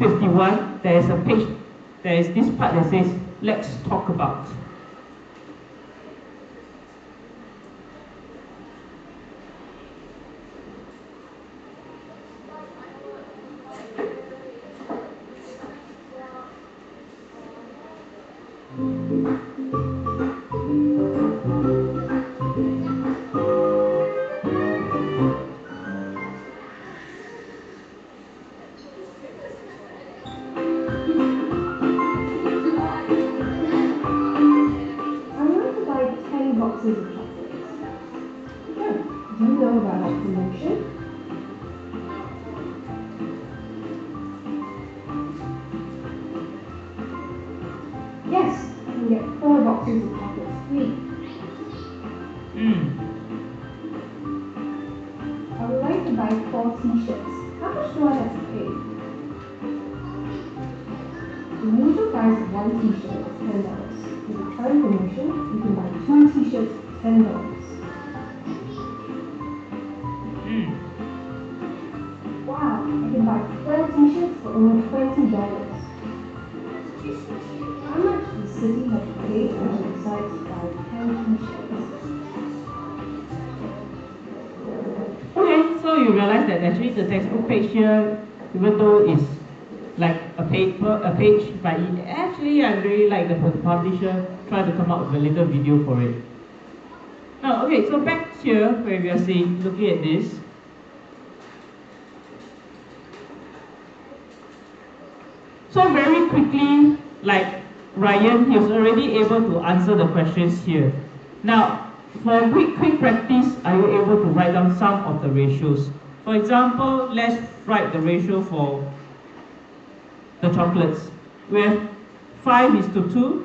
51, there is a page, there is this part that says, let's talk about. Boxes of chocolates. Sure. Do you know about our promotion? Yes, you can get 4 boxes of chocolates free. I would like to buy 4 t-shirts. How much do I have to pay? The usual price of 1 t-shirt is $10. With the current promotion, you can buy 2 t-shirts for $10. Wow, I can buy 12 t-shirts for only $20. How much does the city have to pay when she decides to buy 10 t-shirts? Okay, so you realize that actually the textbook page here, even though it's like a page, but actually I really like the publisher try to come up with a little video for it. Now, okay, so back here where we are seeing, looking at this. So very quickly, like Ryan, he was already able to answer the questions here. Now, for quick practice, are you able to write down some of the ratios? For example, let's write the ratio for the chocolates. We have 5:2.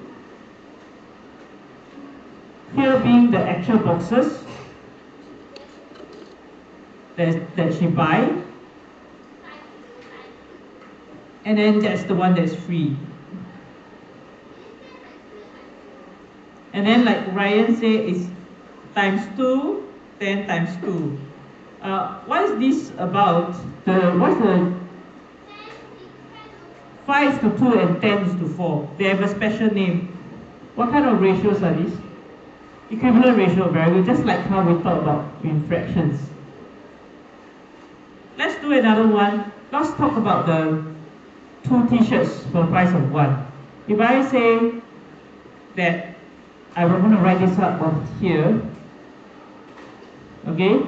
Here being the actual boxes that she buy. And then that's the one that's free. And then like Ryan said, it's times 2, 10 times 2. What is this about? What's the 5:2 and 10:4? They have a special name. What kind of ratios are these? Equivalent ratio, very good, just like how we talked about in fractions. Let's do another one. Let's talk about the 2 t-shirts for the price of 1. If I say that I'm going to write this up on here, okay?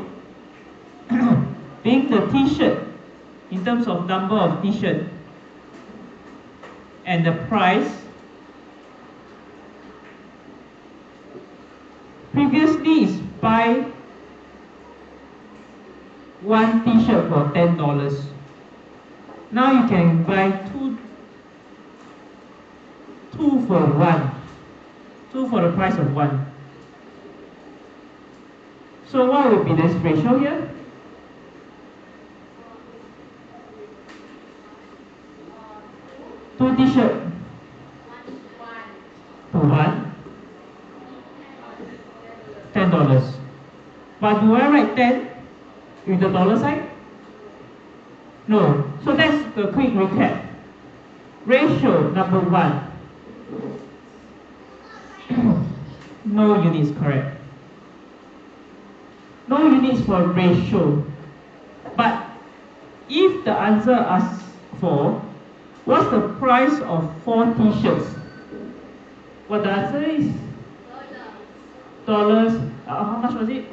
Being the t-shirt, in terms of number of t-shirt and the price, previously is buy 1 t-shirt for $10. Now you can buy two for 1. 2 for the price of 1. So what would be this ratio here? Two t-shirt to 1. $10. But do I write 10 with the dollar sign? No. So that's the quick recap. Ratio number 1. No units, correct. No units for ratio. But if the answer asks for what's the price of 4 t-shirts, what the answer is? Dollars. How much was it?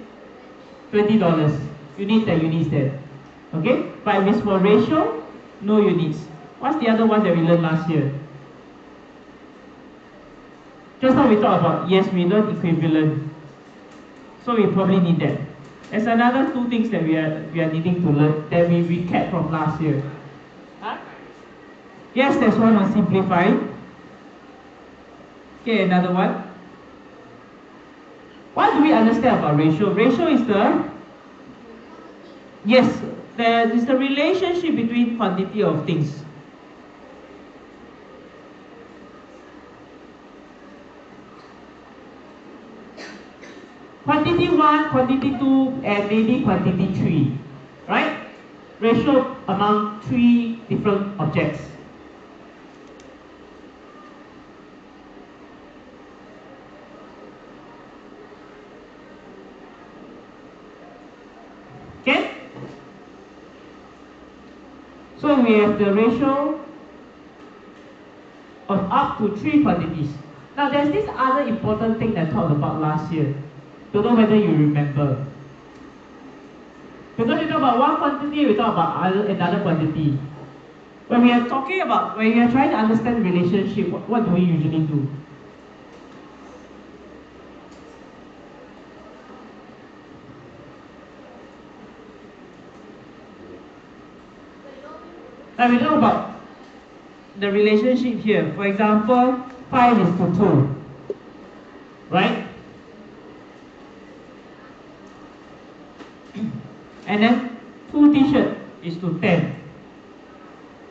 $20. You need the units there. Okay? But if it's for ratio, no units. What's the other one that we learned last year? Just now we talked about, yes, we learned equivalent. So we probably need that. There's another 2 things that we are needing to learn that we recap from last year. Huh? Yes, there's one on simplifying. Okay, another one. What do we understand about ratio? Ratio is there is the relationship between quantity of things. Quantity 1, quantity 2, and maybe quantity 3, right? Ratio among 3 different objects. we have the ratio of up to 3 quantities. Now there's this other important thing that I talked about last year. Don't know whether you remember. Because we talk about one quantity, we talk about another quantity. When we are talking about, when we are trying to understand relationship, what do we usually do? Now we talk about the relationship here. For example, 5 is to 2. Right? And then 2 t-shirt is to 10.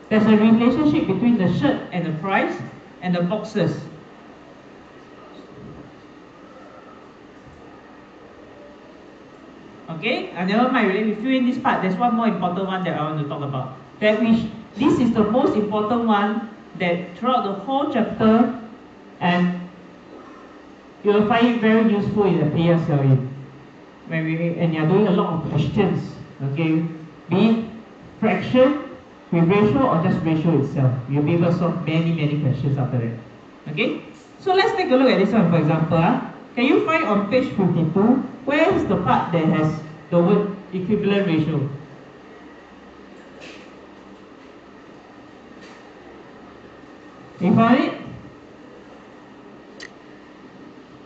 There's a relationship between the shirt and the price and the boxes. Okay, and never mind, we fill in this part. There's one more important one that I want to talk about. This is the most important one that throughout the whole chapter, and you will find it very useful in the PSLE. And you are doing a lot of questions, okay? Be it fraction, with ratio, or just ratio itself. You'll be able to solve many questions after that. Okay? So let's take a look at this one, for example. Can you find on page 52, where is the part that has the word equivalent ratio? You found it?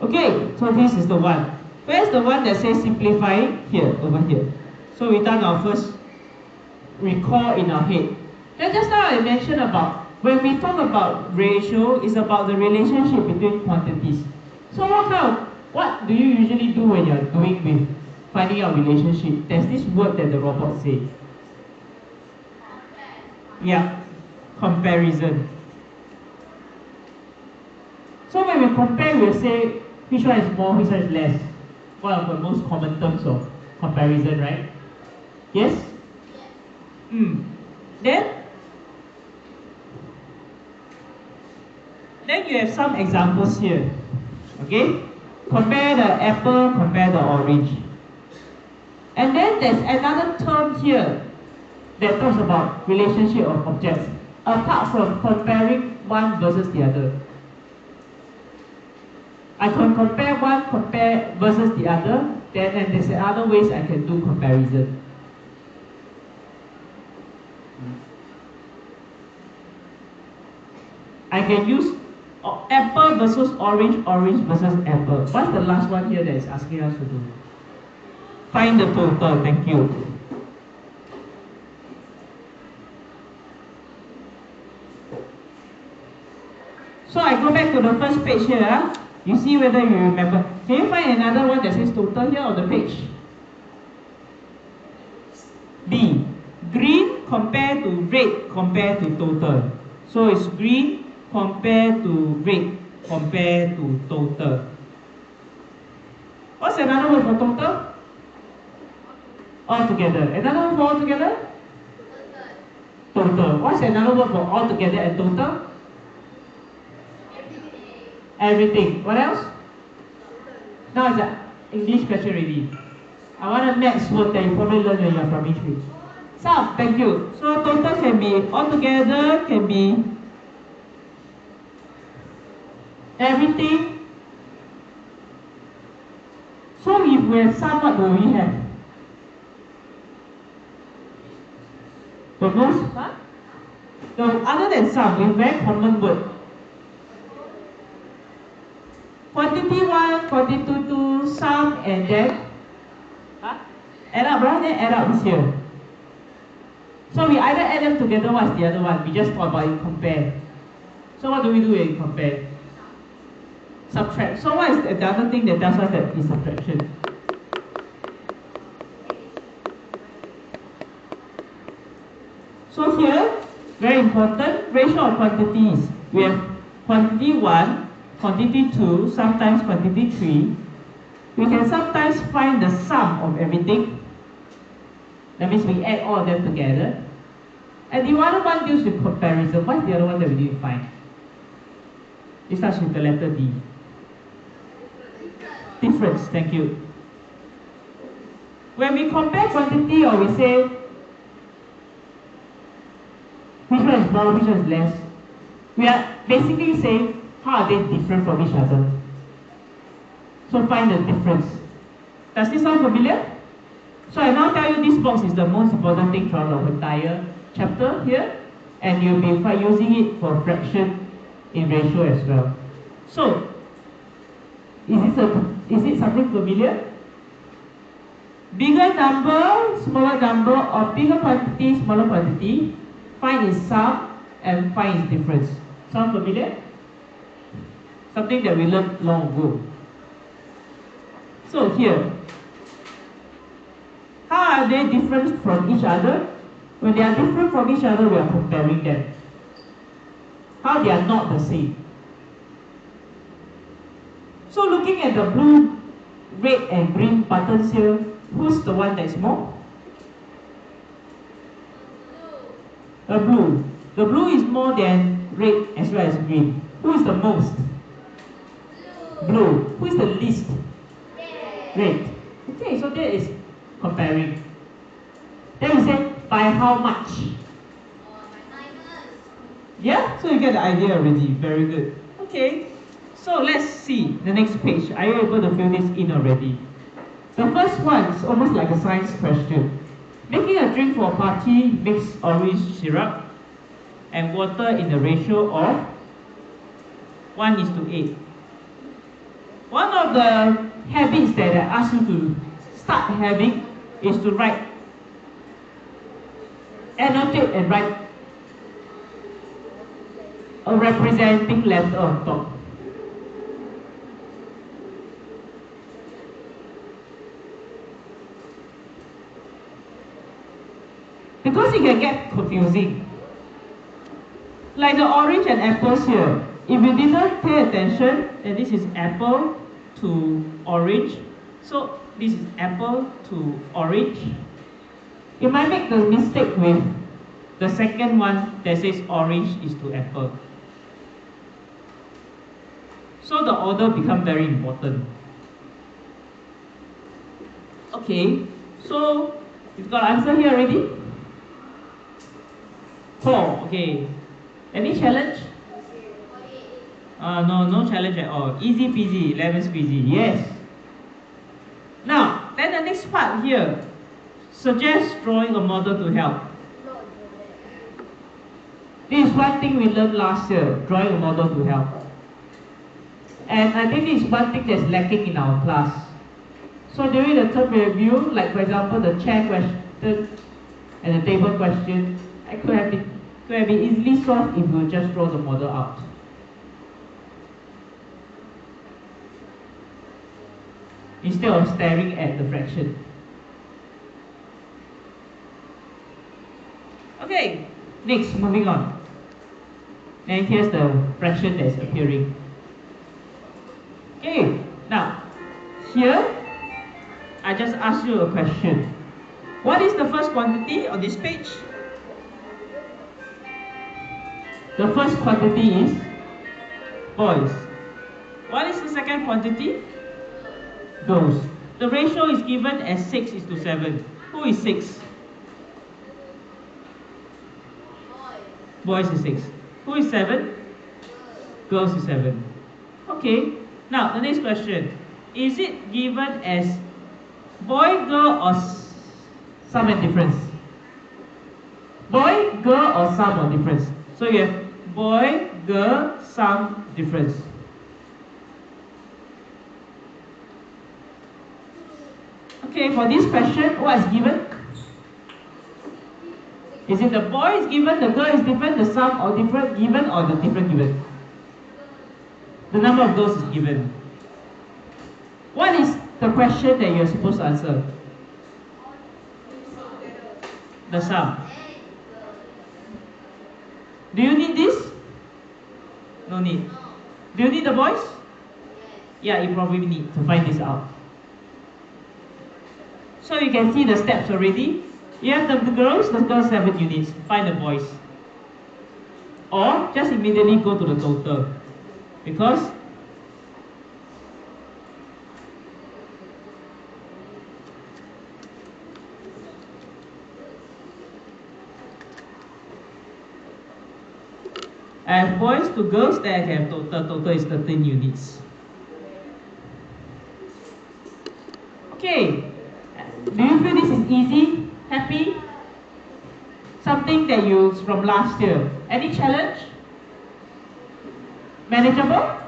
Okay, so this is the one. Where's the one that says simplify? Here, over here. So we done our first recall in our head. Then just now I mentioned about, when we talk about ratio, it's about the relationship between quantities. So what do you usually do when you're doing with finding out relationship? There's this word that the robot says. Yeah, comparison. So when we compare, we'll say which one is more, which one is less. One of the most common terms of comparison, right? Yes? Then you have some examples here. Okay? Compare the apple, compare the orange. And then there's another term here that talks about relationship of objects, apart from comparing one versus the other. I can compare one versus the other, and there's other ways I can do comparison. I can use apple versus orange, orange versus apple. What's the last one here that is asking us to do? Find the total, thank you. So I go back to the first page here. You see whether you remember. Can you find another one that says total here on the page? B. Green compared to red compared to total. So it's green compared to red compared to total. What's another word for total? Altogether. Another word for altogether? Total. What's another word for altogether and total? Everything. What else? Now it's an English question already. I want a next word that you probably learn when you're from E3. Sum, thank you. So total can be altogether, can be everything. So if we have sum, what do we have? The most, other than sum, we have very common word. Quantity 1, quantity 2, sum, and then add up, right? Then add up is here. So we either add them together, what's the other one? We just talk about it, compare. So what do we do when we compare? Subtract. So what is the other thing that tells us that is subtraction? So here, very important, ratio of quantities. We have quantity 1, quantity 2, sometimes quantity 3. We can sometimes find the sum of everything. That means we add all of them together. And the other one deals with comparison. What's the other one that we need to find? It starts with the letter D. Difference, thank you. When we compare quantity, or we say which one is more, which one is less. We are basically saying how are they different from each other. So find the difference. Does this sound familiar? So I now tell you this box is the most important thing throughout the entire chapter here, and you'll be using it for fraction in ratio as well. So, is it something familiar? Bigger number, smaller number, or bigger quantity, smaller quantity, find its sum and find its difference. Sound familiar? Something that we learned long ago. So here, how are they different from each other? When they are different from each other, we are comparing them. How they are not the same. So looking at the blue, red and green buttons here, who's the one that is more? The blue. The blue is more than red as well as green. Who is the most? Blue. Who is the least? Red. Okay, so that is comparing. Then we say by how much? Yeah, so you get the idea already. Very good. Okay, so let's see the next page. Are you able to fill this in already? The first one is almost like a science question. Making a drink for a party, mix orange syrup and water in the ratio of 1:8. One of the habits that I ask you to start having is to annotate and write a representing letter on top. Because it can get confusing. Like the orange and apples here. If you didn't pay attention, then this is apple to orange. So this is apple to orange. You might make the mistake with the second one that says orange is to apple. So the order becomes very important. Okay, so you've got answer here already? 4, okay. Any challenge? No challenge at all. Easy peasy, lemon squeezy, yes. Now, then the next part here. Suggest drawing a model to help. This is one thing we learned last year, drawing a model to help. And I think this is one thing that's lacking in our class. So during the term review, like for example the chair question and the table question, it could have been easily solved if we just draw the model out. Instead of staring at the fraction. Okay, next, moving on. And here's the fraction that's appearing. Okay, now, here, I just asked you a question. What is the first quantity on this page? The first quantity is boys. What is the second quantity? Girls. The ratio is given as 6:7. Who is 6? Boys is 6. Who is 7? Girls is 7. Okay. Now, the next question. Is it given as boy, girl, or sum and difference? Boy, girl, or sum or difference? So you have boy, girl, sum, difference. Okay, for this question, what is given? Is it the boy is given, the girl is different, the sum or different given, or the different given? The number of girls is given. What is the question that you're supposed to answer? The sum. Do you need this? No need. Do you need the boys? Yeah, you probably need to find this out. So you can see the steps already. You have the girls 7 units. Find the boys. Or just immediately go to the total. Because I have boys to girls, then I can have total is 13 units. Okay, do you feel this is easy? Happy? Something that you from last year. Any challenge? Manageable?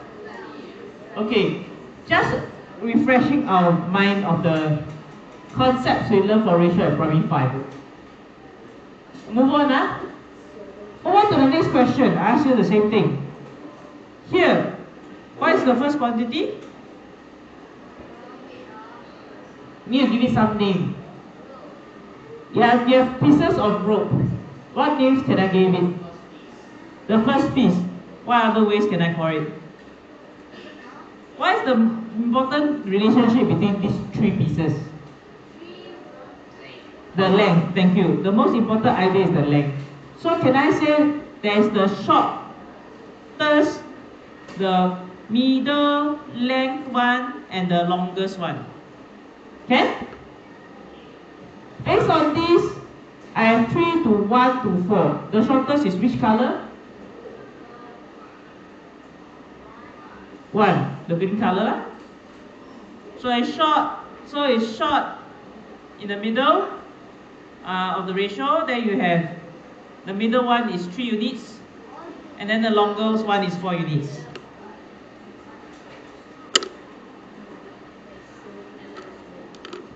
Okay, just refreshing our mind of the concepts we learned for ratio at primary 5. Move on, huh? Move on to the next question. I ask you the same thing. Here, what is the first quantity? Need to give it some name. Yeah, you have pieces of rope. What names can I give it? The first piece. What other ways can I call it? What is the important relationship between these three pieces? The length, thank you. The most important idea is the length. So can I say there is the shortest, the middle length one, and the longest one? Can? Based on this, I have 3 to 1 to 4. The shortest is which color? 1, the green color. So it's short in the middle of the ratio. Then you have the middle one is 3 units, and then the longest one is 4 units.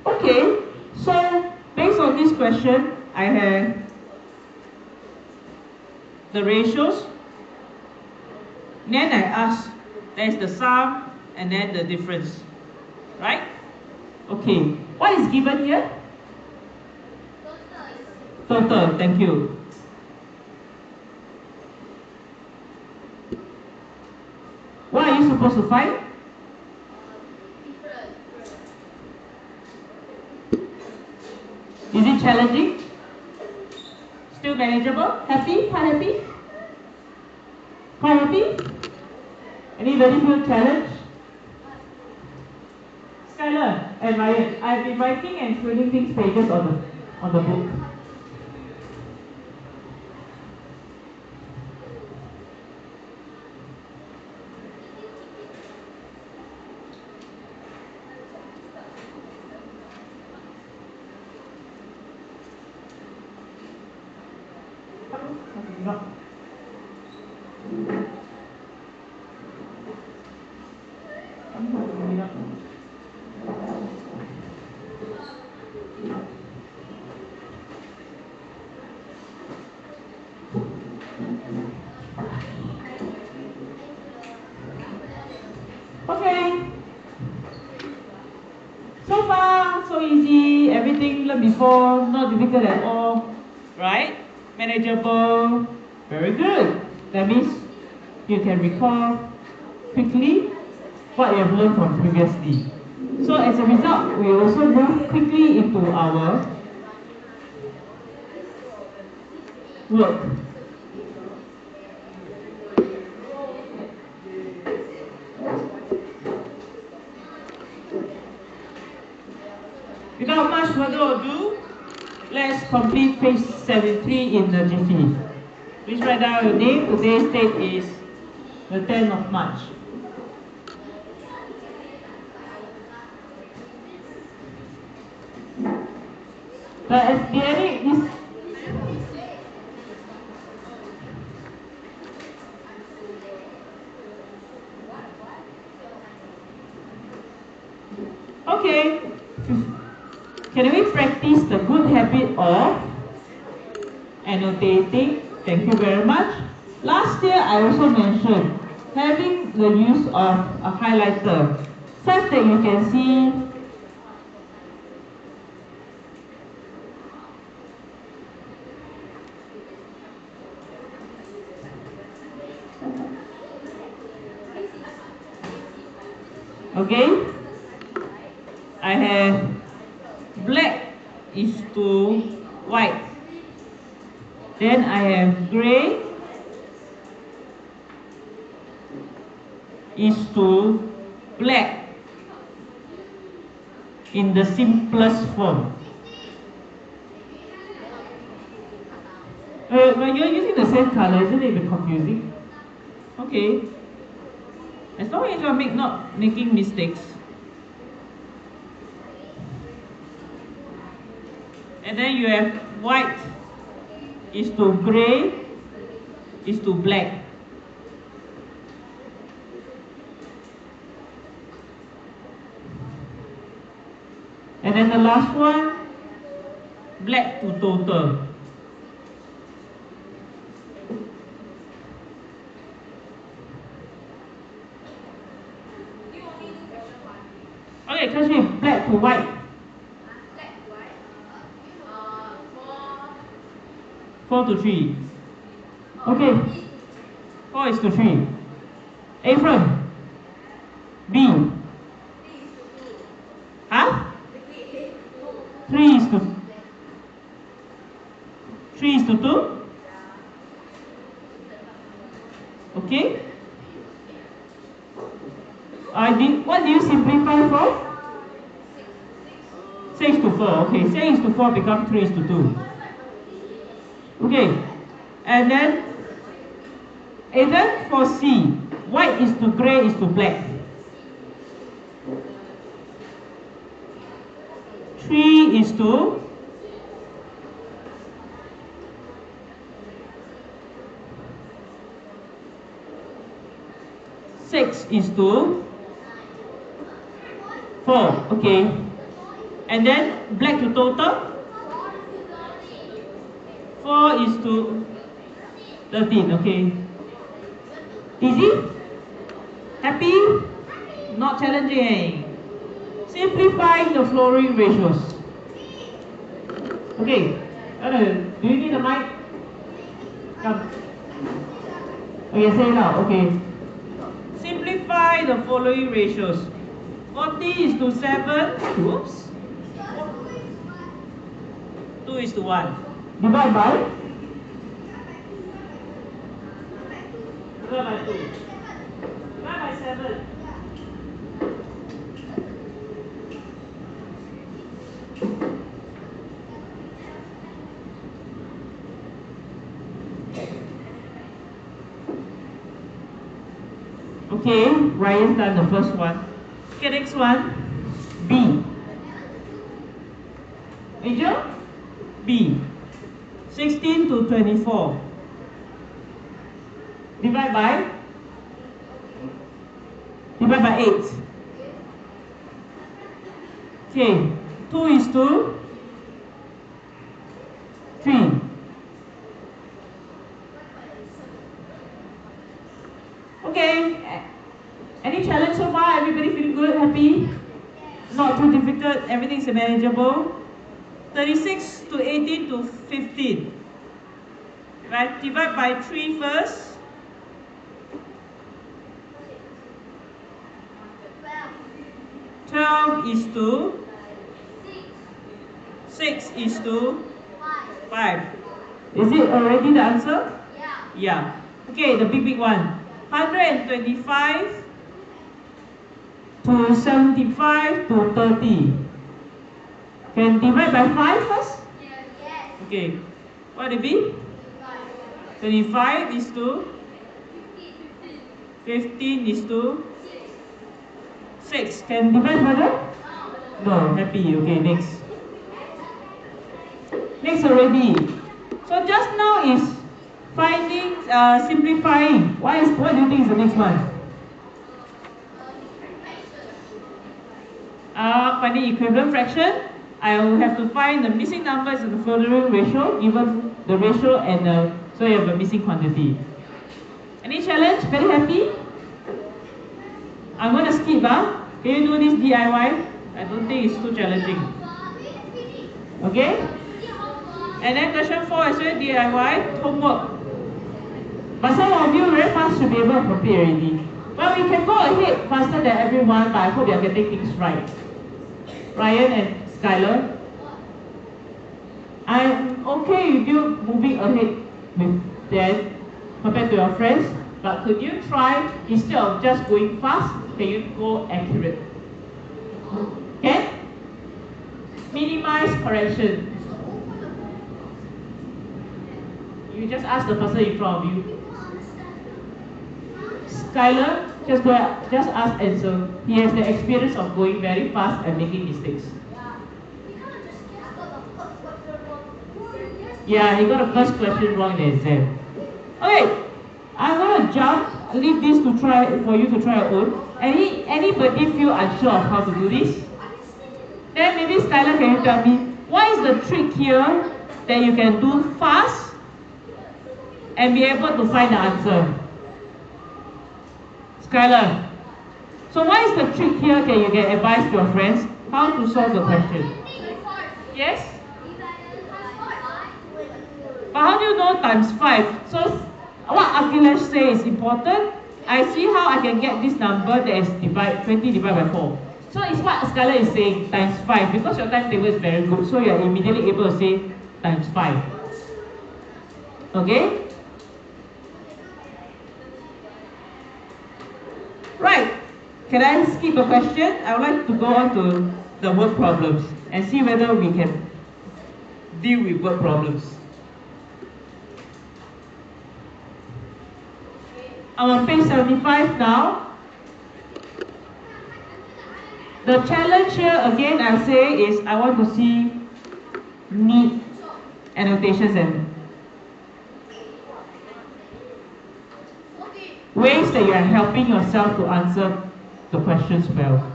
Okay, so based on this question, I have the ratios. Then I ask, there's the sum and then the difference, right? Okay, what is given here? Total, thank you. What are you supposed to find? Is it challenging? Still manageable? Happy? Quite happy? Quite happy? Anybody feel challenged? Skylar and Ryan, I've been writing and filling things pages on the book. Okay. So far, so easy. Everything learned before, not difficult at all. Right? Manageable. Very good. That means you can recall quickly what you have learned from previously. So as a result, we also move quickly into our work. Without much further ado, let's complete page 73 in the jiffy. Please write down your name. Today's date is the 10th of March. Okay. Can we practice the good habit of annotating? Thank you very much. Last year I also mentioned having the use of a highlighter such that you can see okay, I have black is to white, then I have grey is to black in the simplest form. When you're using the same color, isn't it a bit confusing? Okay. As long as you are not making mistakes. And then you have white is to grey is to black. And then the last one, black to total. Okay, Kashmir, black to white. Black to white. 4 to 3. Okay. 4 is to 3. Ephraim. B. Huh? 3 is to 2. Okay. What do you simplify for? 6 to 4. Okay, 6 to 4 becomes 3 to 2. Okay. And then for C, white is to grey is to black. 3 is to 6 is to 4. Okay. And then black to total. 4 is to 13. Okay. Easy? Happy? Not challenging. Simplifying the following ratios. Okay. Do you need a mic? Come. Okay, say it now. Okay. Simplify the following ratios. 40 is to 7. Oops. 2 is to 1. Divide by? Divide by 2. Divide by 7. Okay, Ryan's done the first one. Okay, next one. B. Angel? B. 16 to 24. Divide by? Divide by 8. Okay, 2 is to 3. Okay, any challenge so far? Everybody feeling good, happy? Not too difficult, everything's manageable. 36 to 18 to 15. Right, divide by 3 first. 12 is to 6 is to 5. Is it already the answer? Yeah. Okay, the big one. 125 to 75 to 30. Can divide by 5 first? Yes. Okay. What will it be? 25 is to 15 is to 6. Can divide further? No. Happy. Okay, next. Next already. So just now is finding, simplifying. What do you think is the next one? Finding equivalent fraction. I will have to find the missing numbers in the following ratio, given the ratio and so you have a missing quantity. Any challenge? Very happy? I'm going to skip. Can you do this DIY? I don't think it's too challenging. Okay? And then question 4 is well DIY, homework. But some of you very fast should be able to complete already. Well, we can go ahead faster than everyone, but I hope you are getting things right. Ryan and Skylar, I'm okay with you moving ahead with them compared to your friends, but could you try, instead of just going fast, can you go accurate? Okay? Minimize correction. You just ask the person in front of you. Skylar, just ask answer. He has the experience of going very fast and making mistakes. Yeah, he got the first question wrong in the exam. Okay, I'm gonna jump, leave this to try for you to try your own. Anybody feel unsure of how to do this? Then maybe Skylar, can you tell me what is the trick here that you can do fast and be able to find the answer? Skylar. So what is the trick here that you get advice to your friends how to solve the question? Yes? But how do you know times 5? So what Akhilesh says is important. I see how I can get this number that is 20 divided by 4. So it's what Skylar is saying, times 5. Because your timetable is very good, so you are immediately able to say times 5. Okay? Right. Can I skip a question? I would like to go on to the word problems and see whether we can deal with word problems. I'm on page 75 now. The challenge here again I say is I want to see neat annotations and ways that you are helping yourself to answer the questions well.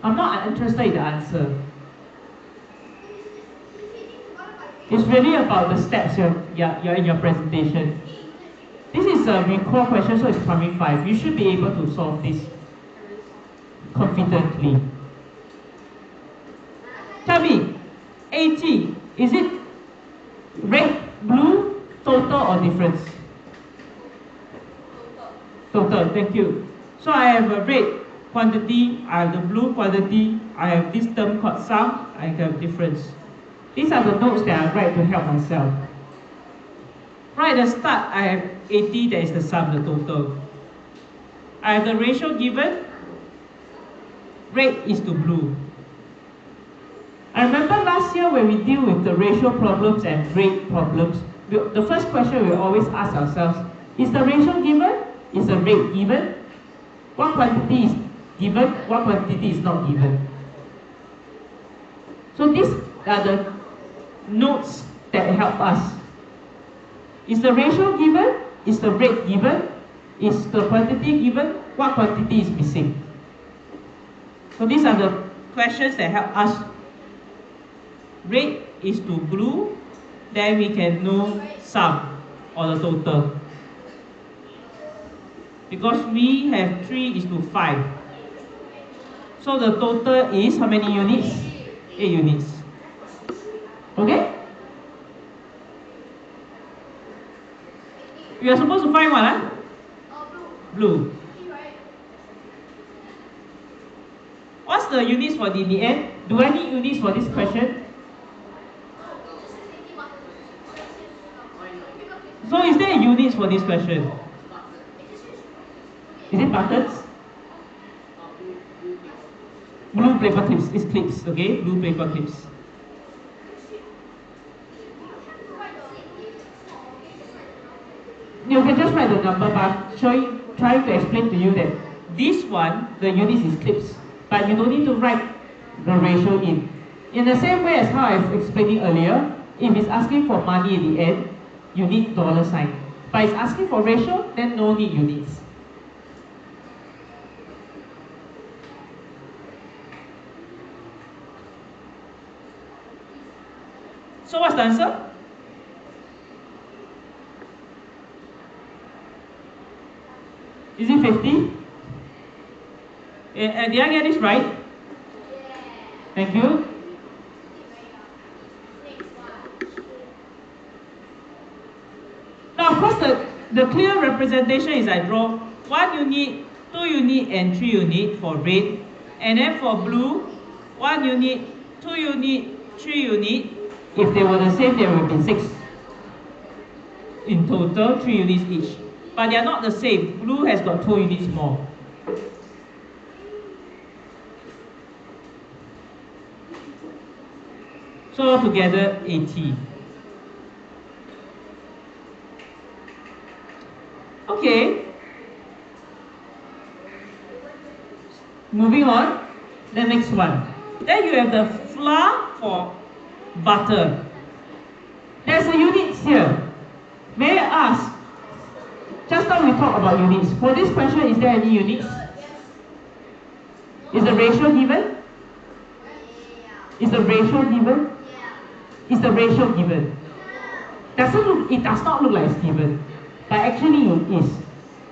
I'm not interested in the answer. It's really about the steps you're in your presentation. This is a recall question, so it's primary 5. You should be able to solve this confidently. Tell me, 80, is it red, blue, total or difference? Total, thank you. So I have a red quantity, I have the blue quantity, I have this term called sum, I have difference. These are the notes that I write to help myself. Right at the start, I have 80, that is the sum, the total. I have the ratio given, red is to blue. I remember last year when we deal with the ratio problems and rate problems, the first question we always ask ourselves, is the ratio given? Is the rate given? What quantity is given? What quantity is not given? So these are the notes that help us. Is the ratio given? Is the rate given? Is the quantity given? What quantity is missing? So these are the questions that help us. Red is to blue, then we can know sum or the total. Because we have 3 is to 5. So the total is how many units? 8 units. Okay? We are supposed to find what? Huh? Blue. What's the units for the end? Do I need units for this question? So is there units for this question? Is it buttons? Blue paper clips. It's clips, okay? Blue paper clips. You can just write the number, but I'm trying to explain to you that this one, the units is clips, but you don't need to write the ratio in. In the same way as how I've explained it earlier, if it's asking for money at the end, you need dollar sign. But it's asking for ratio, then no need units. So what's the answer? Is it 50? Did I get this right? Thank you. Now, of course, the clear representation is I draw 1 unit, 2 unit, and 3 unit for red. And then for blue, 1 unit, 2 unit, 3 unit. If they were the same, there would be 6 in total, 3 units each. But they are not the same. Blue has got 2 units more. So altogether 80. Okay. Moving on, the next one. Then you have the flour for butter. There's a units here. May I ask? Just now we talked about units. For this question, is there any units? Is the ratio given? Is the ratio given? Is the ratio given? It does not look like it's given, but actually it is.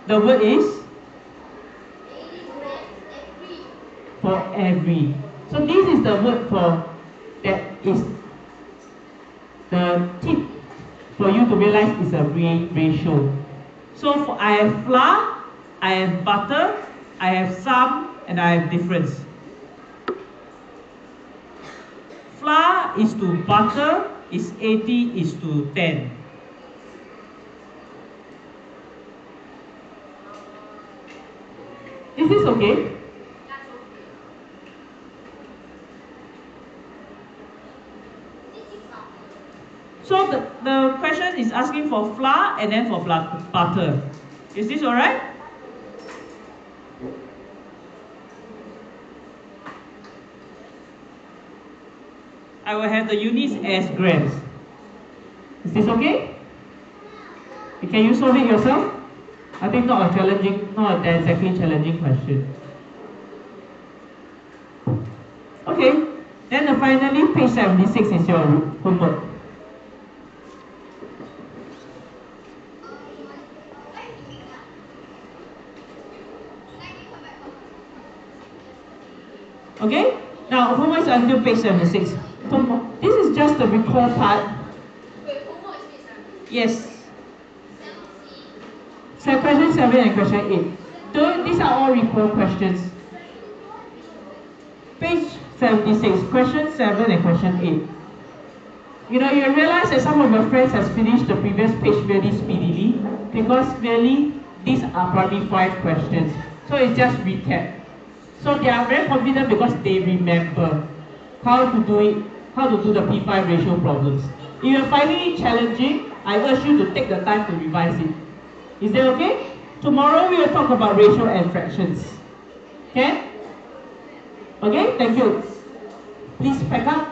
The word is for every. So this is the word for that is the tip for you to realize is a ratio. So for I have flour, I have butter, I have some, and I have difference. Flour is to butter is 80 is to 10. Is this okay? So the question is asking for flour and then for butter. Is this alright? I will have the units as grams. Is this okay? Can you solve it yourself? I think not exactly challenging question. Okay, then finally page 76 is your homework. Okay, now homework is until page 76. This is just the recall part. Yes. So question 7 and question 8. These are all recall questions. Page 76, question 7 and question 8. You realize that some of your friends has finished the previous page really speedily because really these are probably 5 questions. So it's just recap. So they are very confident because they remember how to do it, how to do the P5 ratio problems. If you're finding it challenging, I urge you to take the time to revise it. Is that okay? Tomorrow we will talk about ratio and fractions. Okay? Okay, thank you. Please pack up.